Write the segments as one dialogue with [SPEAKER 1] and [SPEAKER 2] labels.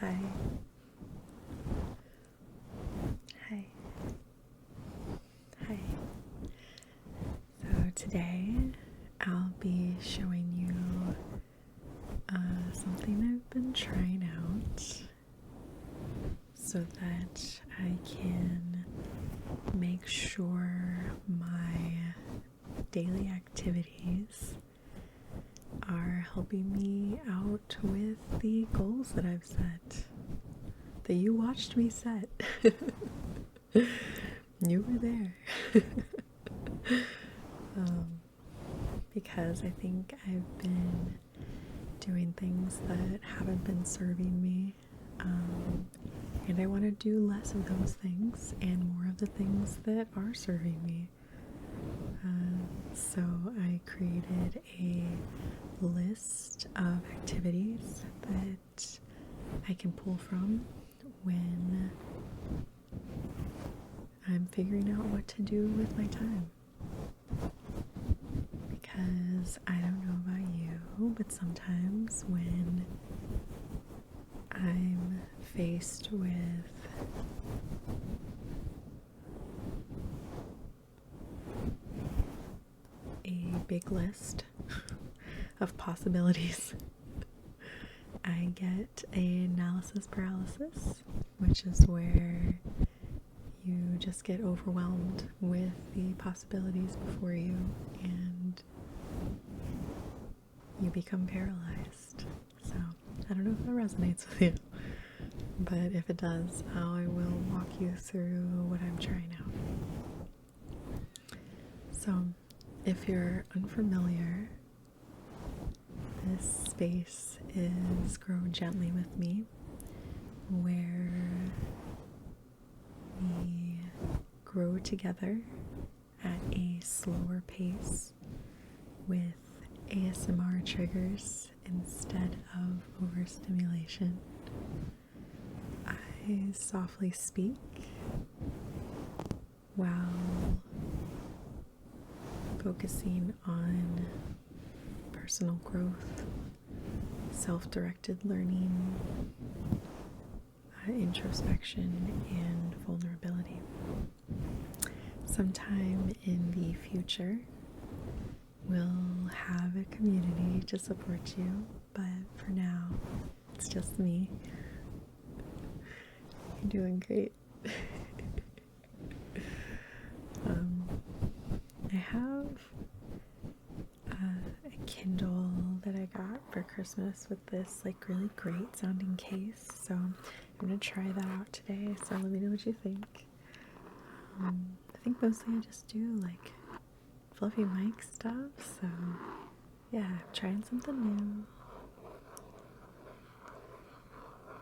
[SPEAKER 1] Hi. Hi. Hi. So today I'll be showing you something I've been trying out so that I can make sure my daily activities are helping me out with the goals that I've set, that you watched me set. You were there. Because I think I've been doing things that haven't been serving me, and I want to do less of those things and more of the things that are serving me. So I created a list of activities that I can pull from when I'm figuring out what to do with my time. Because I don't know about you, but sometimes when I'm faced with a big list of possibilities, I get an analysis paralysis, which is where you just get overwhelmed with the possibilities before you and you become paralyzed. So I don't know if that resonates with you, but if it does, I will walk you through what I'm trying out. So if you're unfamiliar, this space is Grow Gently With Me, where we grow together at a slower pace with ASMR triggers instead of overstimulation. I softly speak while focusing on personal growth, self-directed learning, introspection, and vulnerability. Sometime in the future, we'll have a community to support you, but for now, it's just me. You're doing great. I have a Kindle that I got for Christmas with this like really great sounding case, so I'm gonna try that out today. So let me know what you think. I think mostly I just do like fluffy mic stuff, so yeah, trying something new.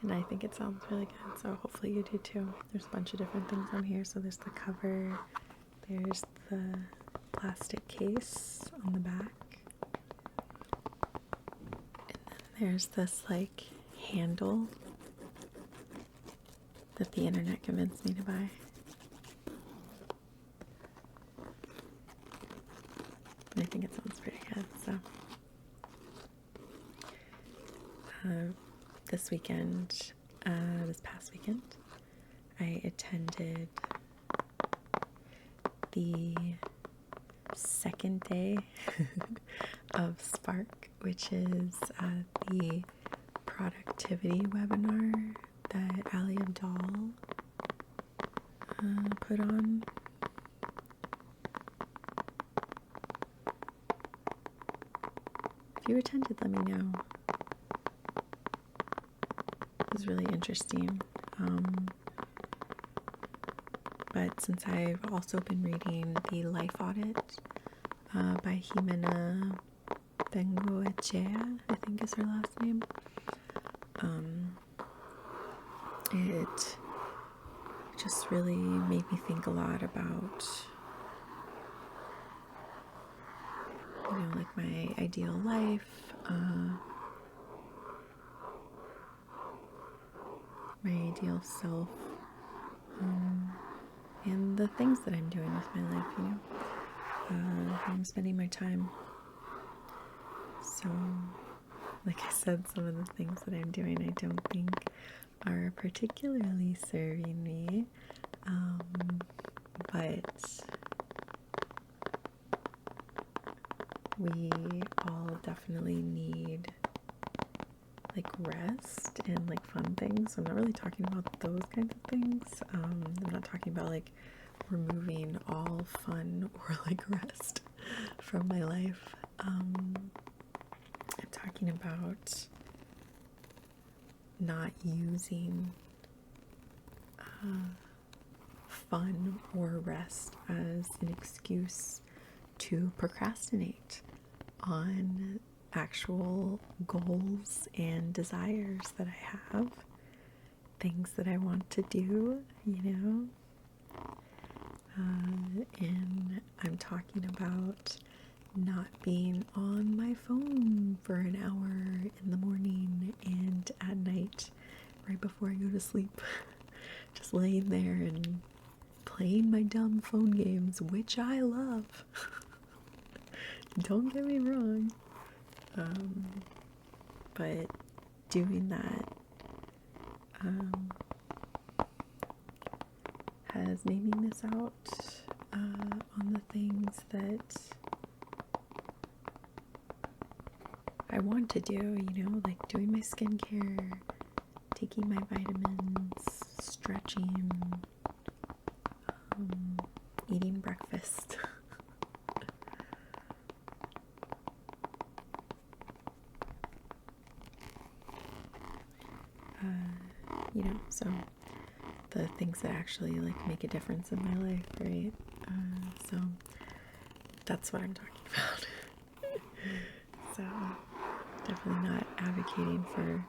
[SPEAKER 1] And I think it sounds really good, so hopefully you do too. There's a bunch of different things on here. So there's the cover, there's the plastic case on the back, and then there's this like handle that the internet convinced me to buy. And I think it sounds pretty good, so this past weekend, I attended the second day of Spark, which is the productivity webinar that Ali Abdal put on. If you attended, let me know. It was really interesting. But since I've also been reading The Life Audit by Jimena Bengoechea, I think is her last name, it just really made me think a lot about, you know, like my ideal life, my ideal self, and the things that I'm doing with my life, you know, how I'm spending my time. So, like I said, some of the things that I'm doing I don't think are particularly serving me, but we all definitely need like rest and like fun things. So I'm not really talking about those kinds of things. I'm not talking about like removing all fun or like rest from my life. I'm talking about not using fun or rest as an excuse to procrastinate on actual goals and desires that I have, things that I want to do, and I'm talking about not being on my phone for an hour in the morning and at night right before I go to sleep. Just laying there and playing my dumb phone games, which I love. Don't get me wrong. But doing that has made me miss out on the things that I want to do, like doing my skincare, taking my vitamins, stretching, eating breakfast. So the things that actually like make a difference in my life, right? So that's what I'm talking about. So definitely not advocating for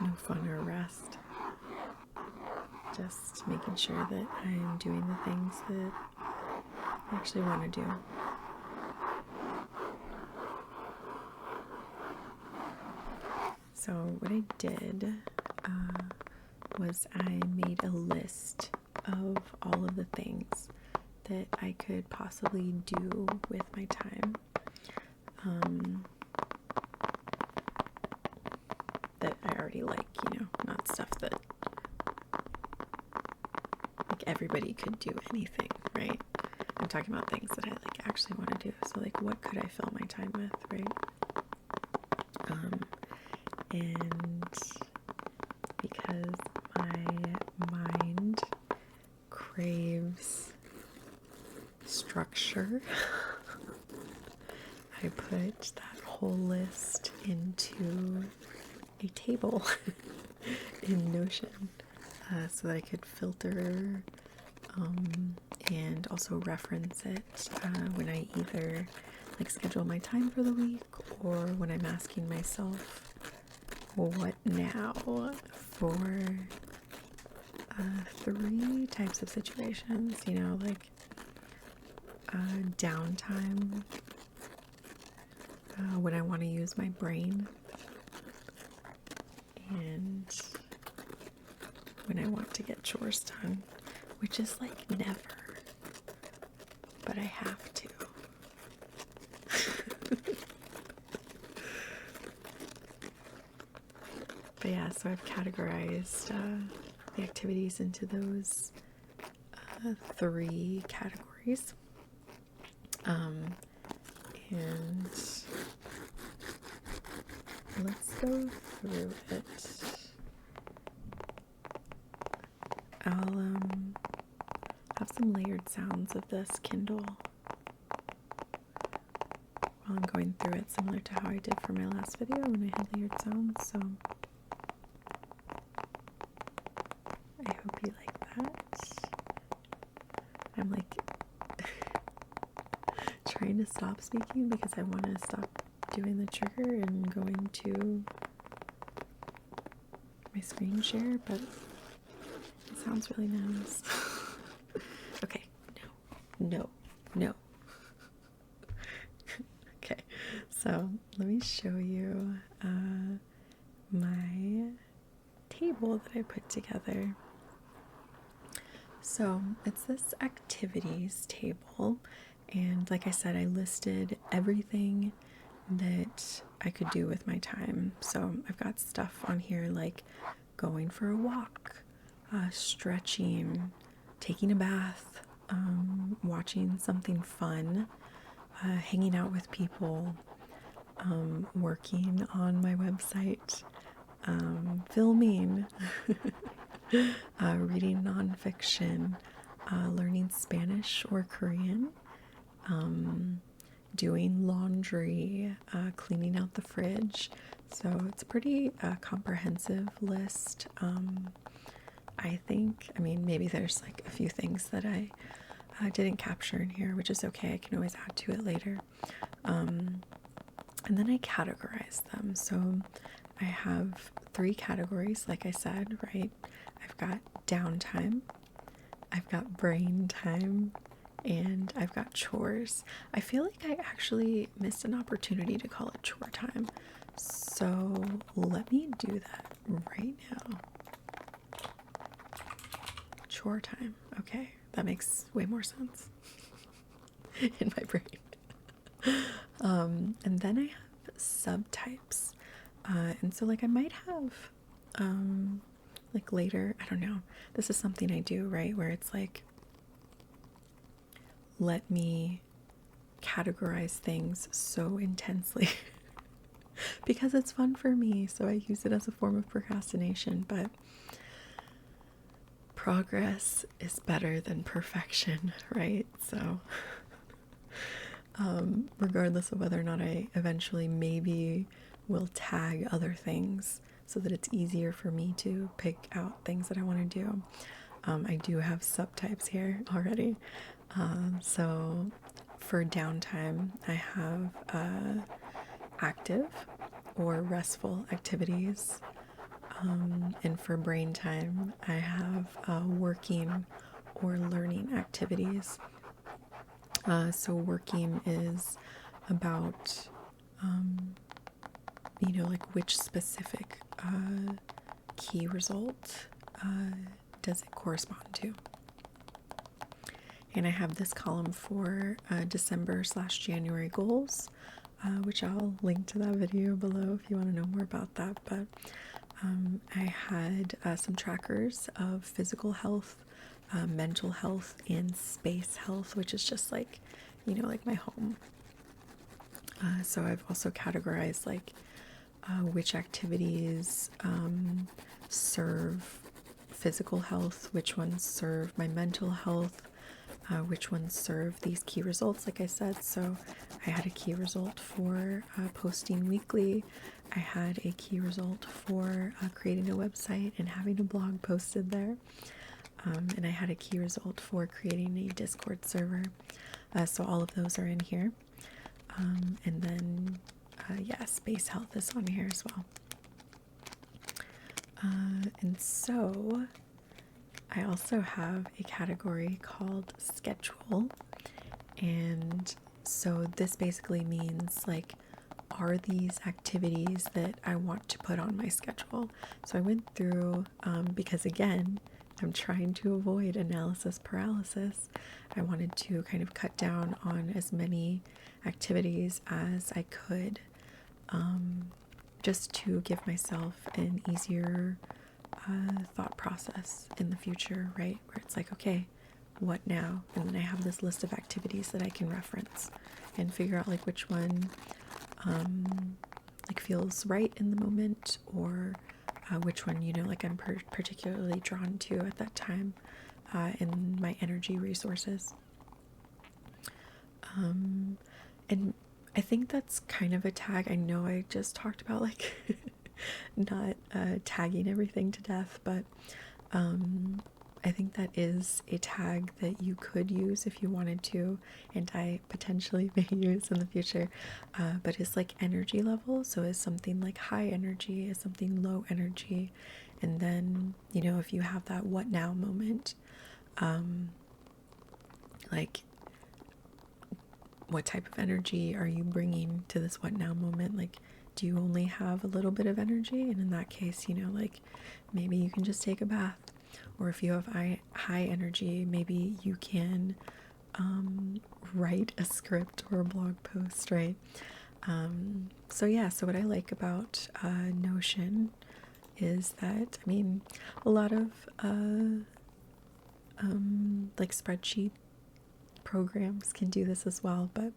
[SPEAKER 1] no fun or rest. Just making sure that I'm doing the things that I actually want to do. So what I did was I made a list of all of the things that I could possibly do with my time. That I already like, not stuff that like everybody could do anything, right? I'm talking about things that I like actually want to do. So like what could I fill my time with, right? And because my mind craves structure, I put that whole list into a table in Notion so that I could filter and also reference it when I either like schedule my time for the week or when I'm asking myself what now for 3 types of situations, like downtime, when I want to use my brain, and when I want to get chores done, which is like never, but I have to. But yeah, so I've categorized the activities into those 3 categories. And let's go through it. I'll have some layered sounds of this Kindle while I'm going through it, similar to how I did for my last video when I had layered sounds. So I hope you like that. I'm like trying to stop speaking because I want to stop doing the trigger and going to my screen share, but it sounds really nice. Okay, no. Okay, so let me show you my table that I put together. So it's this activities table, and like I said, I listed everything that I could do with my time. So I've got stuff on here like going for a walk, stretching, taking a bath, watching something fun, hanging out with people, working on my website, filming, reading nonfiction, learning Spanish or Korean, doing laundry, cleaning out the fridge. So it's a pretty comprehensive list. I think, I mean, maybe there's like a few things that I didn't capture in here, which is okay. I can always add to it later. And then I categorize them. So I have 3 categories, like I said, right? I've got downtime, I've got brain time, and I've got chores. I feel like I actually missed an opportunity to call it chore time. So let me do that right now. Chore time. Okay, that makes way more sense in my brain. And then I have subtypes. And so like I might have like later, I don't know. This is something I do, right? Where it's like, let me categorize things so intensely because it's fun for me. So I use it as a form of procrastination, but progress is better than perfection, right? So regardless of whether or not I eventually maybe will tag other things so that it's easier for me to pick out things that I want to do. I do have subtypes here already. So for downtime, I have active or restful activities. And for brain time, I have working or learning activities. So working is about, like which specific key result does it correspond to. And I have this column for December/January goals, which I'll link to that video below if you want to know more about that. But I had some trackers of physical health, mental health, and space health, which is just like, like my home. So I've also categorized like which activities serve physical health, which ones serve my mental health, which ones serve these key results, like I said. So I had a key result for posting weekly. I had a key result for creating a website and having a blog posted there. And I had a key result for creating a Discord server. So all of those are in here. And then, space health is on here as well. And so I also have a category called schedule. And so this basically means like, are these activities that I want to put on my schedule? So I went through, because again, I'm trying to avoid analysis paralysis. I wanted to kind of cut down on as many activities as I could, just to give myself an easier thought process in the future, right? Where it's like, okay, what now? And then I have this list of activities that I can reference and figure out like which one like feels right in the moment, or which one, like I'm particularly drawn to at that time in my energy resources. And I think that's kind of a tag. I know I just talked about like not tagging everything to death, but I think that is a tag that you could use if you wanted to, and I potentially may use in the future, but it's like energy level. So is something like high energy, is something low energy, and then, if you have that what now moment, like what type of energy are you bringing to this what now moment? Like, do you only have a little bit of energy? And in that case, like maybe you can just take a bath. Or if you have high energy, maybe you can write a script or a blog post, right? So what I like about Notion is that, I mean, a lot of like spreadsheet programs can do this as well, but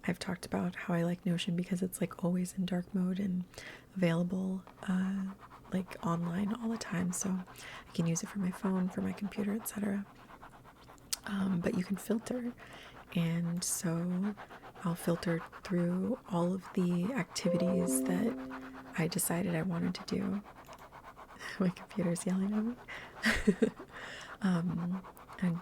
[SPEAKER 1] I've talked about how I like Notion because it's like always in dark mode and available like online all the time, so I can use it for my phone, for my computer, etc. But you can filter, and so I'll filter through all of the activities that I decided I wanted to do. My computer's yelling at me. And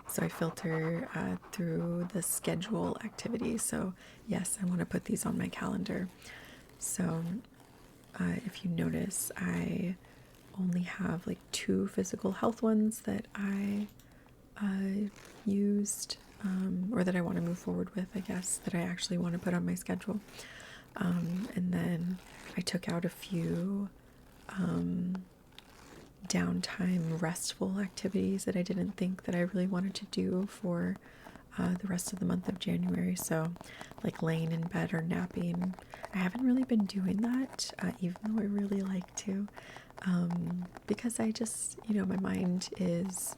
[SPEAKER 1] so I filter through the schedule activities. So yes, I want to put these on my calendar. So if you notice, I only have like 2 physical health ones that I used, or that I want to move forward with, I guess, that I actually want to put on my schedule. And then I took out a few downtime, restful activities that I didn't think that I really wanted to do for the rest of the month of January. So like laying in bed or napping. I haven't really been doing that, even though I really like to, because I just, my mind is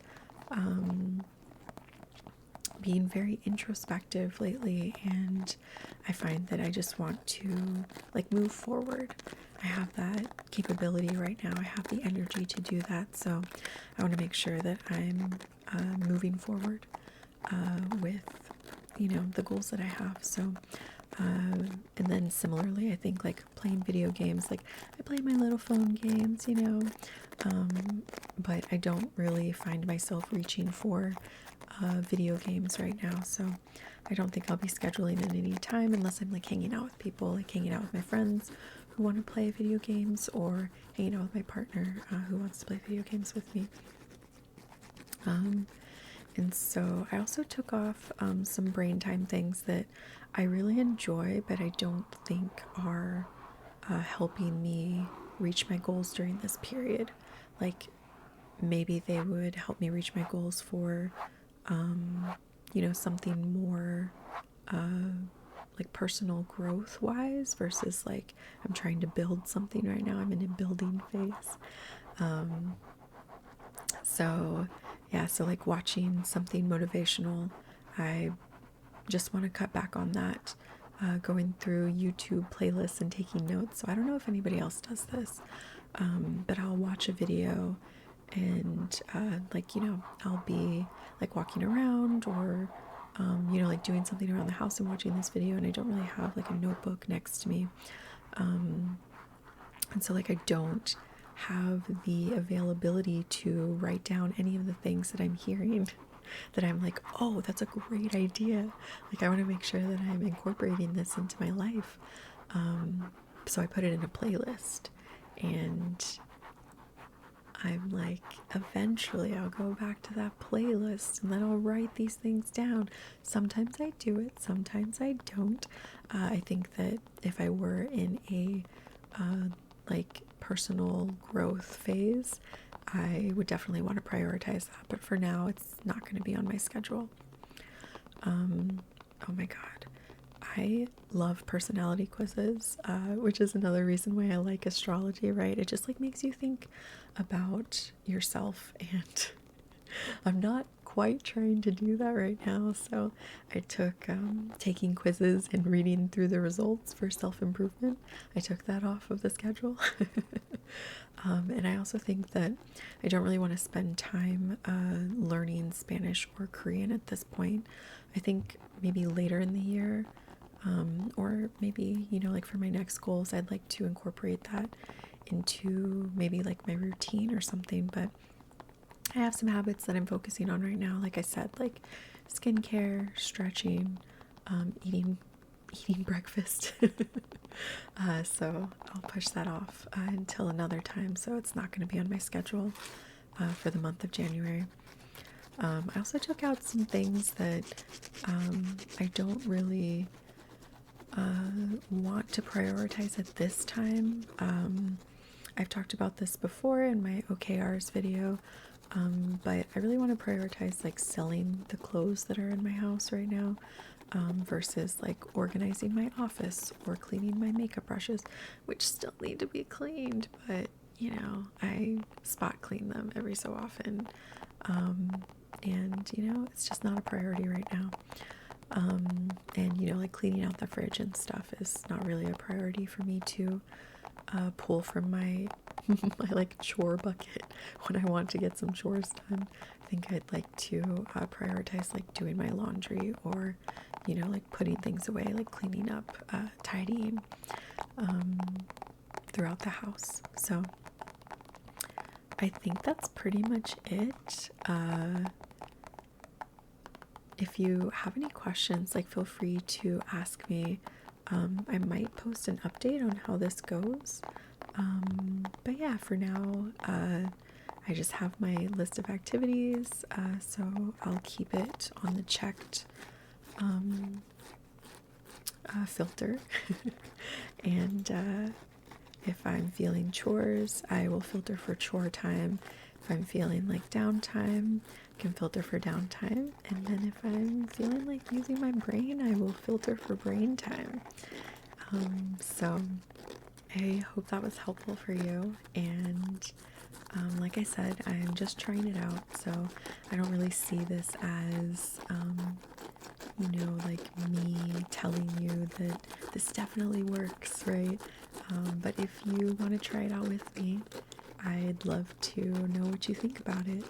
[SPEAKER 1] being very introspective lately, and I find that I just want to like move forward. I have that capability right now. I have the energy to do that, so I want to make sure that I'm moving forward with the goals that I have. So and then similarly, I think like playing video games, like I play my little phone games, but I don't really find myself reaching for video games right now. So I don't think I'll be scheduling at any time unless I'm like hanging out with people, like hanging out with my friends who want to play video games, or hanging out with my partner who wants to play video games with me. And so I also took off some brain time things that I really enjoy, but I don't think are helping me reach my goals during this period. Like maybe they would help me reach my goals for, something more like personal growth wise, versus like I'm trying to build something right now. I'm in a building phase. So yeah, so like watching something motivational, I just want to cut back on that. Going through YouTube playlists and taking notes. So I don't know if anybody else does this, but I'll watch a video and I'll be like walking around, or like doing something around the house and watching this video, and I don't really have like a notebook next to me. And so like I don't have the availability to write down any of the things that I'm hearing that I'm like, oh, that's a great idea. Like I want to make sure that I'm incorporating this into my life. So I put it in a playlist, and I'm like, eventually I'll go back to that playlist and then I'll write these things down. Sometimes I do it, sometimes I don't. I think that if I were in a like personal growth phase, I would definitely want to prioritize that. But for now, it's not going to be on my schedule. Oh my God. I love personality quizzes, which is another reason why I like astrology, right? It just like makes you think about yourself, and I'm not quite trying to do that right now. So I took taking quizzes and reading through the results for self-improvement. I took that off of the schedule. And I also think that I don't really want to spend time learning Spanish or Korean at this point. I think maybe later in the year, or maybe, like for my next goals, I'd like to incorporate that into maybe like my routine or something. But I have some habits that I'm focusing on right now. Like I said, like skincare, stretching, eating breakfast. So I'll push that off until another time. So it's not going to be on my schedule for the month of January. I also took out some things that I don't really want to prioritize at this time. I've talked about this before in my OKRs video, but I really want to prioritize like selling the clothes that are in my house right now, versus like organizing my office or cleaning my makeup brushes, which still need to be cleaned, but you know, I spot clean them every so often. And, you know, it's just not a priority right now. And, you know, like cleaning out the fridge and stuff is not really a priority for me to pull from my my like chore bucket when I want to get some chores done. I think I'd like to prioritize like doing my laundry, or, you know, like putting things away, like cleaning up, tidying throughout the house. So I think that's pretty much it. If you have any questions, like feel free to ask me. I might post an update on how this goes. But yeah, for now, I just have my list of activities, so I'll keep it on the checked filter. And if I'm feeling chores, I will filter for chore time. If I'm feeling like downtime, I can filter for downtime. And then if I'm feeling like using my brain, I will filter for brain time. So I hope that was helpful for you. And like I said, I'm just trying it out. So I don't really see this as, you know, like me telling you that this definitely works, right? But if you want to try it out with me, I'd love to know what you think about it.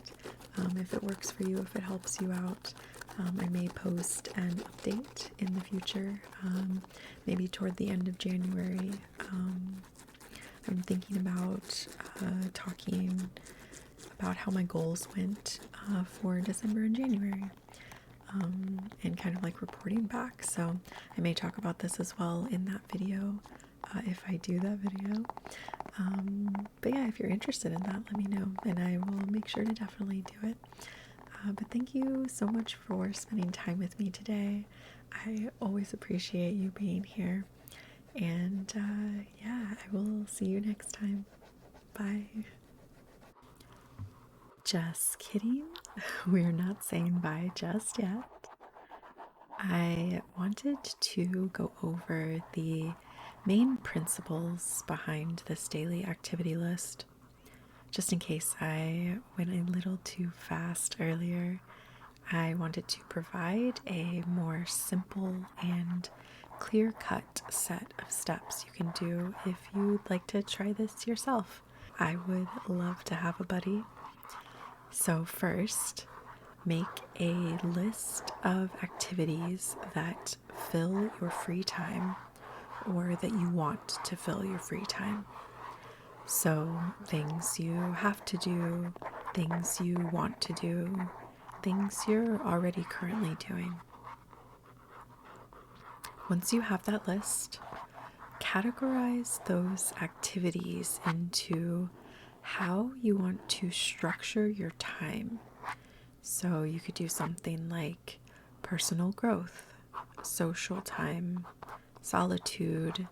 [SPEAKER 1] If it works for you, if it helps you out. I may post an update in the future, maybe toward the end of January. I'm thinking about talking about how my goals went for December and January, and kind of like reporting back. So I may talk about this as well in that video, if I do that video. But yeah, if you're interested in that, let me know, and I will make sure to definitely do it. But thank you so much for spending time with me today. I always appreciate you being here. And yeah, I will see you next time. Bye. Just kidding. We're not saying bye just yet. I wanted to go over the main principles behind this daily activity list, just in case I went a little too fast earlier. I wanted to provide a more simple and clear-cut set of steps you can do if you'd like to try this yourself. I would love to have a buddy. So first, make a list of activities that fill your free time, or that you want to fill your free time. So things you have to do, things you want to do, things you're already currently doing. Once you have that list, categorize those activities into how you want to structure your time. So you could do something like personal growth, social time, solitude,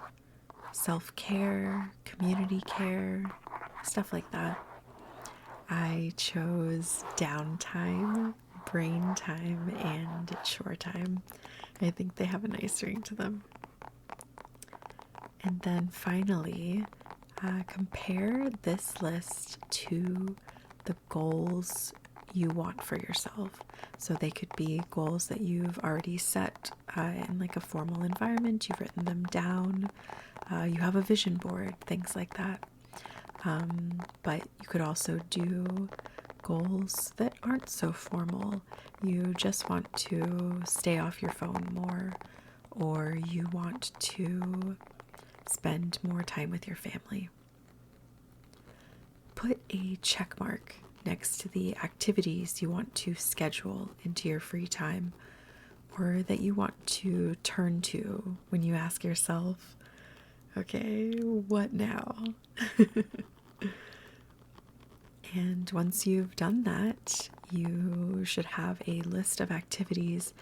[SPEAKER 1] self-care, community care, stuff like that. I chose downtime, brain time, and chore time. I think they have a nice ring to them. And then finally, compare this list to the goals you want for yourself. So they could be goals that you've already set in like a formal environment. You've written them down. You have a vision board, things like that. But you could also do goals that aren't so formal. You just want to stay off your phone more, or you want to spend more time with your family. Put a check mark next to the activities you want to schedule into your free time, or that you want to turn to when you ask yourself, okay, what now? And once you've done that, you should have a list of activities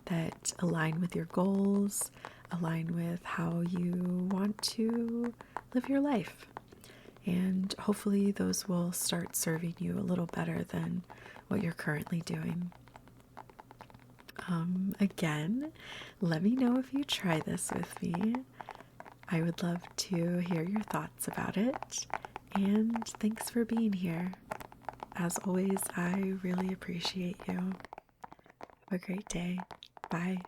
[SPEAKER 1] that align with your goals, align with how you want to live your life. And hopefully those will start serving you a little better than what you're currently doing. Again, let me know if you try this with me. I would love to hear your thoughts about it. And thanks for being here. As always, I really appreciate you. Have a great day. Bye.